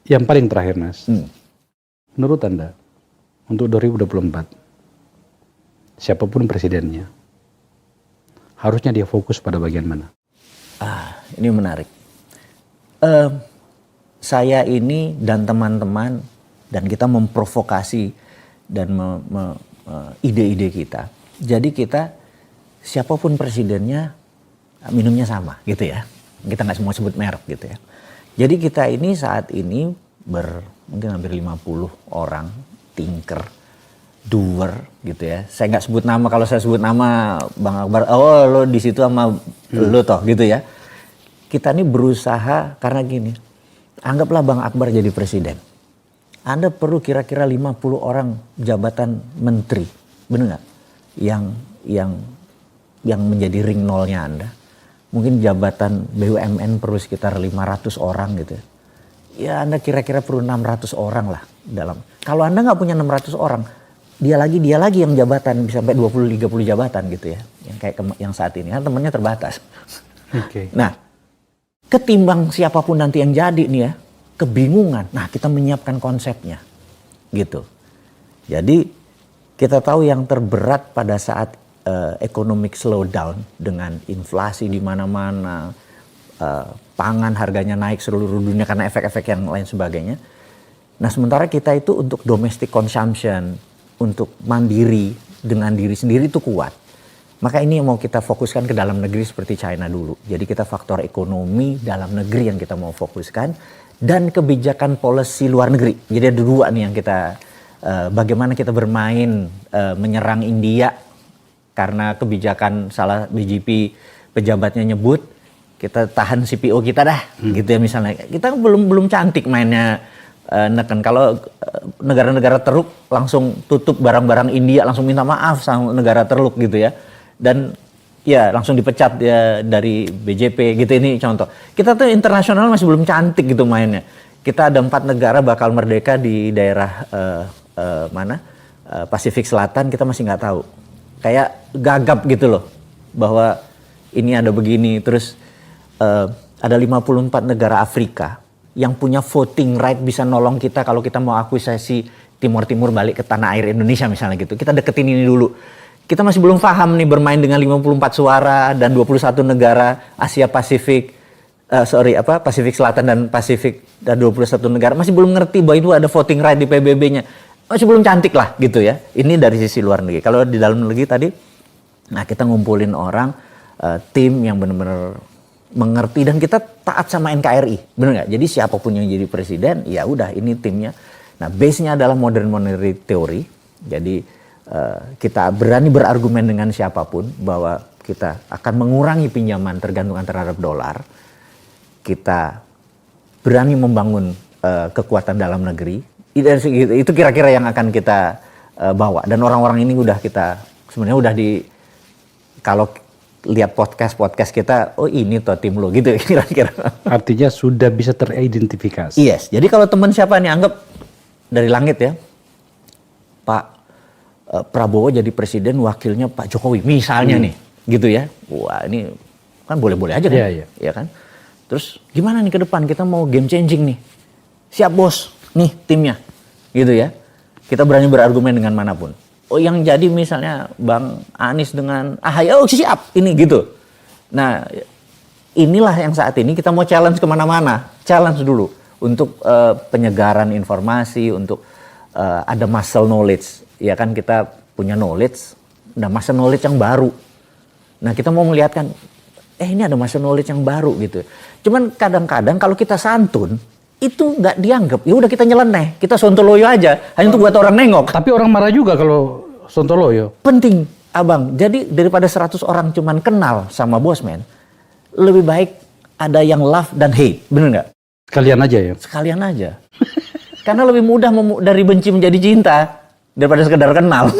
Yang paling terakhir, Mas. Menurut Anda, untuk 2024, siapapun presidennya, harusnya dia fokus pada bagian mana? Ini menarik. Saya ini dan teman-teman, dan kita memprovokasi dan ide-ide kita. Jadi kita, siapapun presidennya, minumnya sama gitu ya. Kita nggak semua sebut merek gitu ya. Jadi kita ini saat ini mungkin hampir 50 orang thinker, doer gitu ya. Saya nggak sebut nama, kalau saya sebut nama Bang Akbar, oh lo di situ sama lo toh gitu ya. Kita ini berusaha karena gini, anggaplah Bang Akbar jadi presiden. Anda perlu kira-kira 50 orang jabatan menteri, benar nggak? Yang menjadi ring nolnya Anda. Mungkin jabatan BUMN perlu sekitar 500 orang gitu ya. Ya Anda kira-kira perlu 600 orang lah dalam. Kalau Anda nggak punya 600 orang, dia lagi yang jabatan bisa sampai 20-30 jabatan gitu ya. Yang kayak yang saat ini kan temannya terbatas. Okay. Nah, ketimbang siapapun nanti yang jadi nih ya, kebingungan. Nah, kita menyiapkan konsepnya gitu. Jadi kita tahu yang terberat pada saat economic slowdown dengan inflasi di mana-mana, pangan harganya naik seluruh dunia karena efek-efek yang lain sebagainya. Nah, sementara kita itu untuk domestic consumption, untuk mandiri dengan diri sendiri itu kuat. Maka ini yang mau kita fokuskan ke dalam negeri seperti China dulu. Jadi kita faktor ekonomi dalam negeri yang kita mau fokuskan dan kebijakan policy luar negeri. Jadi ada dua nih yang kita bagaimana kita bermain menyerang India karena kebijakan salah BJP pejabatnya nyebut kita tahan CPO kita dah gitu ya misalnya. Kita belum cantik mainnya neken. Kalau negara-negara teruk langsung tutup barang-barang India, langsung minta maaf sama negara teruk gitu ya. Dan ya langsung dipecat ya dari BJP gitu, ini contoh. Kita tuh internasional masih belum cantik gitu mainnya. Kita ada 4 negara bakal merdeka di daerah Pasifik Selatan, kita masih nggak tahu. Kayak gagap gitu loh bahwa ini ada begini. Terus ada 54 negara Afrika yang punya voting right bisa nolong kita kalau kita mau akuisisi Timur Timur balik ke tanah air Indonesia misalnya gitu. Kita deketin ini dulu. Kita masih belum paham nih bermain dengan 54 suara dan 21 negara Asia Pasifik, Pasifik Selatan dan Pasifik dan 21 negara. Masih belum ngerti bahwa itu ada voting right di PBB-nya. Masih belum cantik lah gitu ya. Ini dari sisi luar negeri. Kalau di dalam negeri tadi, nah kita ngumpulin orang, tim yang benar-benar mengerti dan kita taat sama NKRI, benar nggak? Jadi siapapun yang jadi presiden, ya udah ini timnya. Nah base-nya adalah modern monetary theory. Jadi kita berani berargumen dengan siapapun bahwa kita akan mengurangi pinjaman tergantungan terhadap dolar. Kita berani membangun kekuatan dalam negeri. Itu kira-kira yang akan kita bawa. Dan orang-orang ini udah kita sebenarnya kalau lihat podcast kita, oh ini toh tim lo gitu kira-kira. Artinya sudah bisa teridentifikasi. Yes. Jadi kalau teman siapa nih anggap dari langit ya, Pak Prabowo jadi presiden, wakilnya Pak Jokowi misalnya nih, gitu ya. Wah ini kan boleh-boleh aja kan, ya kan. Terus gimana nih ke depan, kita mau game changing nih, siap bos, nih timnya, gitu ya. Kita berani berargumen dengan manapun. Oh yang jadi misalnya Bang Anies dengan AHY, oh siap, ini gitu. Nah inilah yang saat ini kita mau challenge kemana-mana, challenge dulu untuk penyegaran informasi, untuk ada muscle knowledge. Ya kan kita punya knowledge, nah masa knowledge yang baru. Nah kita mau melihatkan, ini ada masa knowledge yang baru gitu. Cuman kadang-kadang kalau kita santun, itu nggak dianggap. Ya udah kita nyeleneh, kita sontoloyo aja, hanya untuk buat orang nengok. Tapi orang marah juga kalau sontoloyo. Penting, abang. Jadi daripada 100 orang cuman kenal sama Bosman, lebih baik ada yang love dan hate, bener nggak? Sekalian aja ya? Sekalian aja. Karena lebih mudah dari benci menjadi cinta daripada sekedar kenal.